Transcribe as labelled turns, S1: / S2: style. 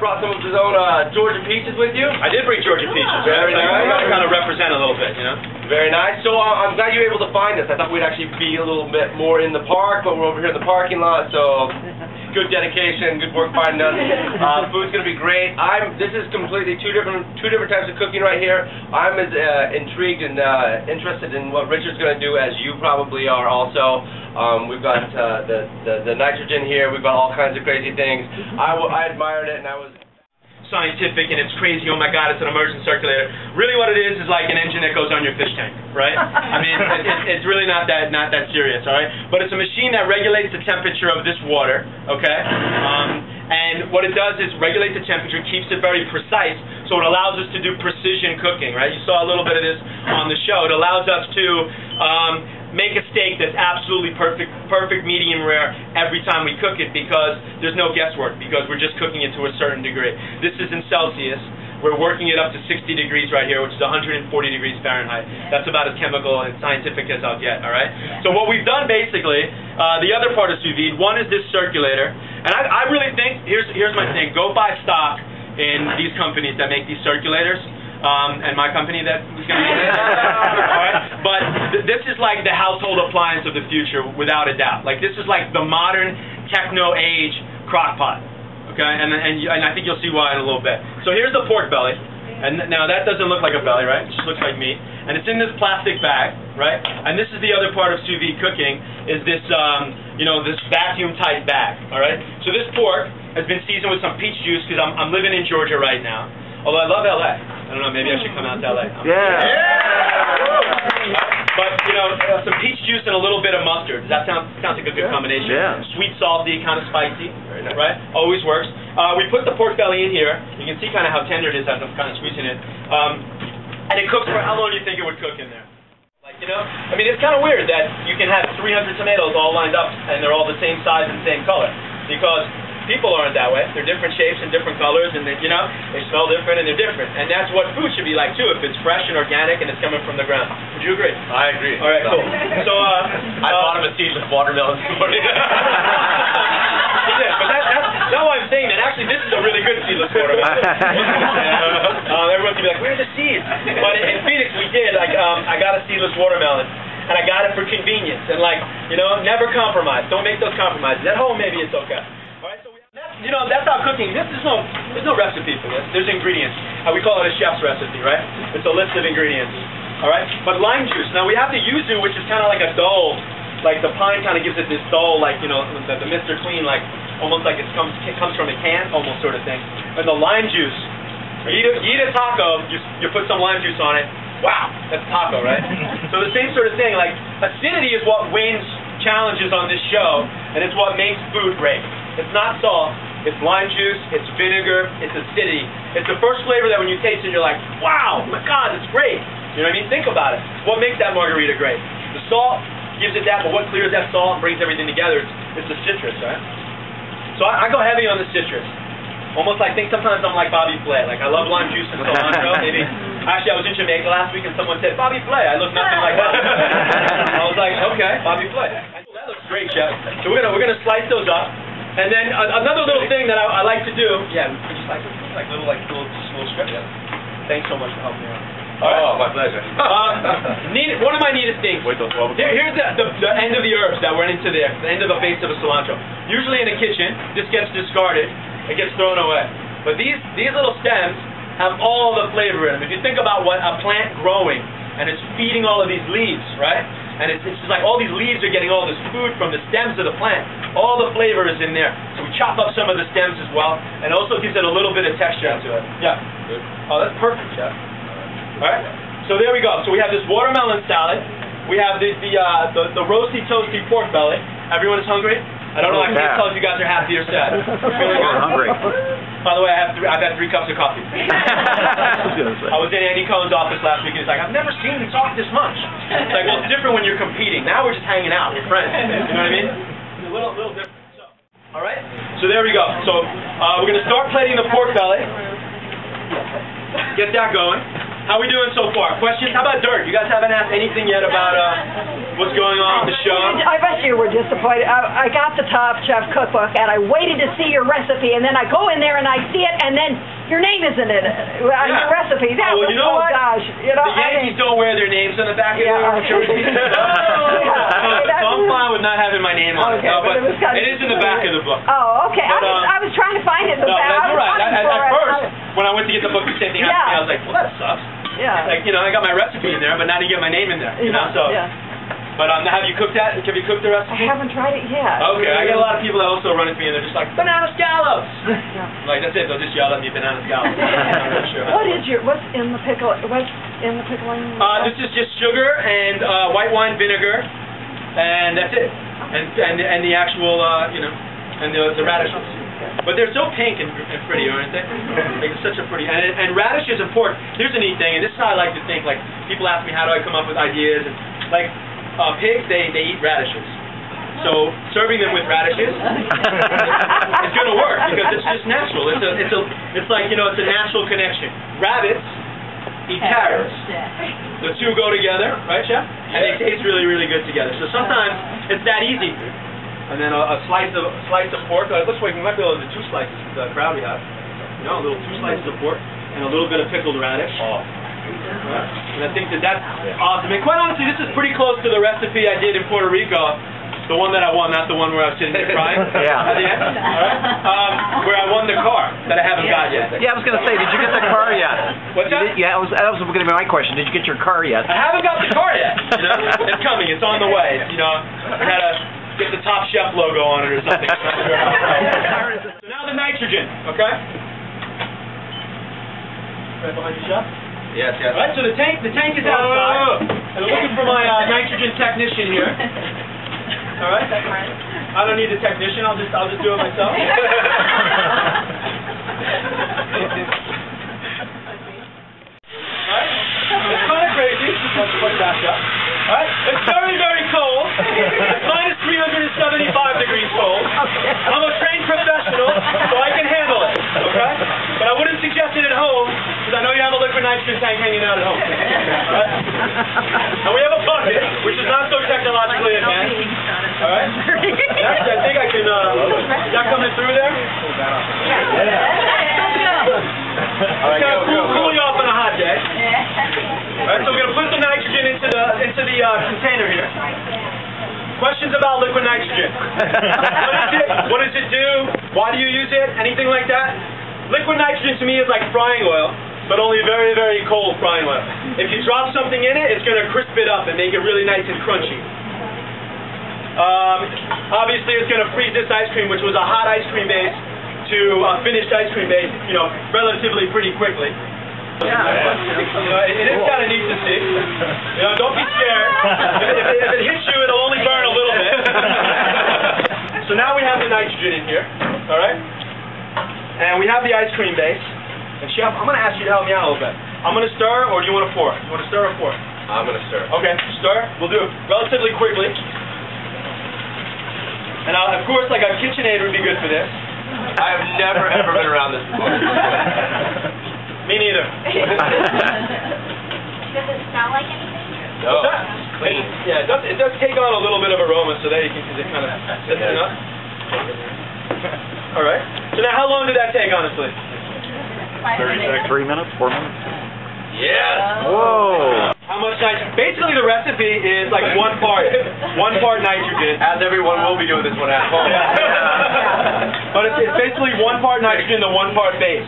S1: brought some of his own Georgia peaches with you.
S2: I did bring Georgia peaches.
S1: Very nice.
S2: I got to kind of represent a little bit, you know.
S1: Very nice. So I'm glad you were able to find us. I thought we'd actually be a little bit more in the park, but we're over here in the parking lot, so good dedication, good work finding us. Food's gonna be great. This is completely two different types of cooking right here. I'm as intrigued and interested in what Richard's gonna do as you probably are also. We've got the nitrogen here. We've got all kinds of crazy things. I admired it, and I was
S2: scientific and it's crazy, oh my god, it's an immersion circulator. Really what it is like an engine that goes on your fish tank, right? I mean, it's really not that serious, alright? But it's a machine that regulates the temperature of this water, okay? And what it does is regulate the temperature, keeps it very precise, so it allows us to do precision cooking, right? You saw a little bit of this on the show. It allows us to make a steak that's absolutely perfect medium rare every time we cook it, because there's no guesswork, because we're just cooking it to a certain degree. This is in Celsius. We're working it up to 60 degrees right here, which is 140 degrees Fahrenheit. That's about as chemical and scientific as I'll get, all right? So what we've done basically, the other part of sous vide, one is this circulator, and I really think, here's my thing, go buy stock in these companies that make these circulators. And my company that was going to be alright? But this is like the household appliance of the future, without a doubt. Like, this is like the modern techno-age crock pot. Okay? And I think you'll see why in a little bit. So here's the pork belly. And now that doesn't look like a belly, right? It just looks like meat. And it's in this plastic bag, right? And this is the other part of sous vide cooking, is this, this vacuum-tight bag, alright? So this pork has been seasoned with some peach juice, because I'm living in Georgia right now. Although I love LA. I don't know, maybe I should come out to LA. But, some peach juice and a little bit of mustard. That sounds like a good combination.
S3: Yeah.
S2: Sweet, salty, kind of spicy.
S1: Very nice.
S2: Right? Always works. We put the pork belly in here. You can see kind of how tender it is as I'm kind of squeezing it. And it cooks for how long do you think it would cook in there? Like, I mean, it's kind of weird that you can have 300 tomatoes all lined up and they're all the same size and same color. Because people aren't that way. They're different shapes and different colors, and they smell different and they're different. And that's what food should be like too, if it's fresh and organic and it's coming from the ground. Would you agree?
S1: I agree.
S2: All right, cool. So
S1: I bought him a seedless watermelon this morning.
S2: He did, but that's not why I'm saying that. Actually, this is a really good seedless watermelon. Everyone's gonna be like, where's the seeds? But in Phoenix, we did. I got a seedless watermelon. And I got it for convenience. And never compromise. Don't make those compromises. At home, maybe it's okay. That's our cooking. There's no recipe for this. There's ingredients. We call it a chef's recipe, right? It's a list of ingredients. All right? But lime juice. Now, we have the yuzu, which is kind of like a dull, like the pine kind of gives it this dull, like, the Mr. Clean, like, almost like it comes from a can, almost sort of thing. And the lime juice. You eat a taco, you put some lime juice on it. Wow, that's taco, right? So the same sort of thing. Like, acidity is what wins challenges on this show, and it's what makes food great. It's not salt, it's lime juice, it's vinegar, it's acidity. It's the first flavor that when you taste it, you're like, wow, my God, it's great. You know what I mean? Think about it. What makes that margarita great? The salt gives it that, but what clears that salt and brings everything together, it's the citrus, right? So I go heavy on the citrus. Almost like, sometimes I'm like Bobby Blais. Like, I love lime juice and cilantro, maybe. Actually, I was in Jamaica last week and someone said, Bobby Blais. I look nothing like Bobby Blais. I was like, okay, Bobby Blais. That looks great, Chef. So we're gonna slice those up. And then another little thing that I like to do, could you slice them? Like little strips? Yeah. Thanks so much for helping me out.
S1: All right. Oh, my pleasure.
S2: One of my neatest things.
S1: Wait till 12 o'clock.
S2: Here's the end of the herbs that went into there, the end of the base of a cilantro. Usually in a kitchen, this gets discarded, it gets thrown away. But these little stems have all the flavor in them. If you think about what a plant growing, and it's feeding all of these leaves, right? And it's just like all these leaves are getting all this food from the stems of the plant. All the flavor is in there. So we chop up some of the stems as well, and it also gives it a little bit of texture to it. Yeah.
S1: Good.
S2: Oh, that's perfect, Chef. All right. So there we go. So we have this watermelon salad. We have the roasty, toasty pork belly. Everyone is hungry? I don't know. I can't tell if you guys are happy or sad.
S3: We're hungry.
S2: By the way, I've had 3 cups of coffee. I was in Andy Cohen's office last week, and he's like, I've never seen you talk this much. It's like, well, it's different when you're competing. Now we're just hanging out. We're friends. You know what I mean? It's a little different. So, all right? So there we go. So we're going to start plating the pork belly. Get that going. How we doing so far? Questions? How about Dirk? You guys haven't asked anything yet about what's going on with the show?
S3: I bet you were disappointed. I got the Top Chef cookbook, and I waited to see your recipe, and then I go in there and I see it, and then your name isn't in it. Your recipe. That
S2: well, you know what?
S3: Gosh. You know,
S2: the Yankees don't wear their names on the back of their jerseys. So I'm fine with not having my name on it. No, but it is in the back of the book.
S3: Oh, okay.
S2: But,
S3: I was trying to find it in the back.
S2: No, that's right. At first, when I went to get the book, the same thing happened to me. I was like, well, that sucks.
S3: Yeah.
S2: Like, you know, I got my recipe in there, but now to get my name in there, you know, so.
S3: Yeah.
S2: But have you cooked that? Have you cooked the recipe?
S3: I haven't tried it yet.
S2: Okay, I get a lot of people that also run into me and they're just like, banana scallops!
S3: Yeah.
S2: Like, that's it, they'll just yell at me, banana scallops. I'm not sure.
S3: What's in the pickle? What's in the pickling?
S2: This is just sugar and white wine vinegar, and that's it. And the actual, you know, and the radishes. But they're so pink and pretty, aren't they? Like, it's such a pretty, and radishes and pork. Here's a neat thing, and this is how I like to think. Like, people ask me how do I come up with ideas, and like pigs, they eat radishes. So serving them with radishes is going to work because it's just natural. It's like, you know, it's a natural connection. Rabbits eat carrots. The two go together, right, Chef? And they taste really, really good together. So sometimes it's that easy. And then a slice of pork. It looks like we might be able to do 2 slices with the crowd we have. You know, a little 2 slices of pork and a little bit of pickled radish. Oh. Right. And I think that's awesome. And quite honestly, this is pretty close to the recipe I did in Puerto Rico. The one that I won, not the one where I was sitting there crying.
S4: Yeah.
S2: At the end. All right. Where I won the car that I haven't got yet.
S4: Yeah, I was going to say, did you get the car yet?
S2: What's that?
S4: Yeah, that was going to be my question. Did you get your car yet?
S2: I haven't got the car yet. You know, it's coming. It's on the way. You know, I gotta get the Top Chef logo on it or something. So now the nitrogen, okay? Right behind you, Chef?
S1: Yes, yes.
S2: All right, so the tank is outside. I'm looking for my nitrogen technician here. All right. I don't need a technician. I'll just do it myself. All right. It's kind of crazy. Let's put it back up. All right. It's very, very cold. It's minus 375 degrees cold. I'm a trained professional, so I can handle it. Okay. But I wouldn't suggest it at home because I know you have a liquid nitrogen tank hanging out at home. All right. And we have a bucket, which is not so technologically advanced. All right. I think I can. Is that coming through there?
S1: All right,
S2: cool you off on a hot day. All right, so we're gonna put the nitrogen into the container here. Questions about liquid nitrogen? What does it do? Why do you use it? Anything like that? Liquid nitrogen to me is like frying oil, but only very, very cold frying oil. If you drop something in it, it's gonna crisp it up and make it really nice and crunchy. Obviously, it's gonna freeze this ice cream, which was a hot ice cream base, to finished ice cream base, you know, relatively pretty quickly. Yeah. It is kind of neat to see. You know, don't be scared. If it hits you, it'll only burn a little bit. So now we have the nitrogen in here, all right? And we have the ice cream base. And Chef, I'm going to ask you to help me out a little bit. I'm going to stir, or do you want to pour? You want to stir or pour?
S1: I'm going to stir.
S2: Okay, stir. We'll do it relatively quickly. And of course, like a KitchenAid would be good for this.
S1: I have never, ever been around this before.
S2: Me neither.
S5: Does it smell like anything?
S1: No.
S2: Clean. Yeah, it does take on a little bit of aroma, so there you can see it kind of sets it up. All right. So now, how long did that take, honestly?
S4: 3 minutes, 4 minutes.
S1: Yes.
S4: Whoa.
S2: How much nitrogen? Basically, the recipe is like one part nitrogen.
S1: As everyone will be doing this one at home.
S2: But it's basically 1 part nitrogen to 1 part base.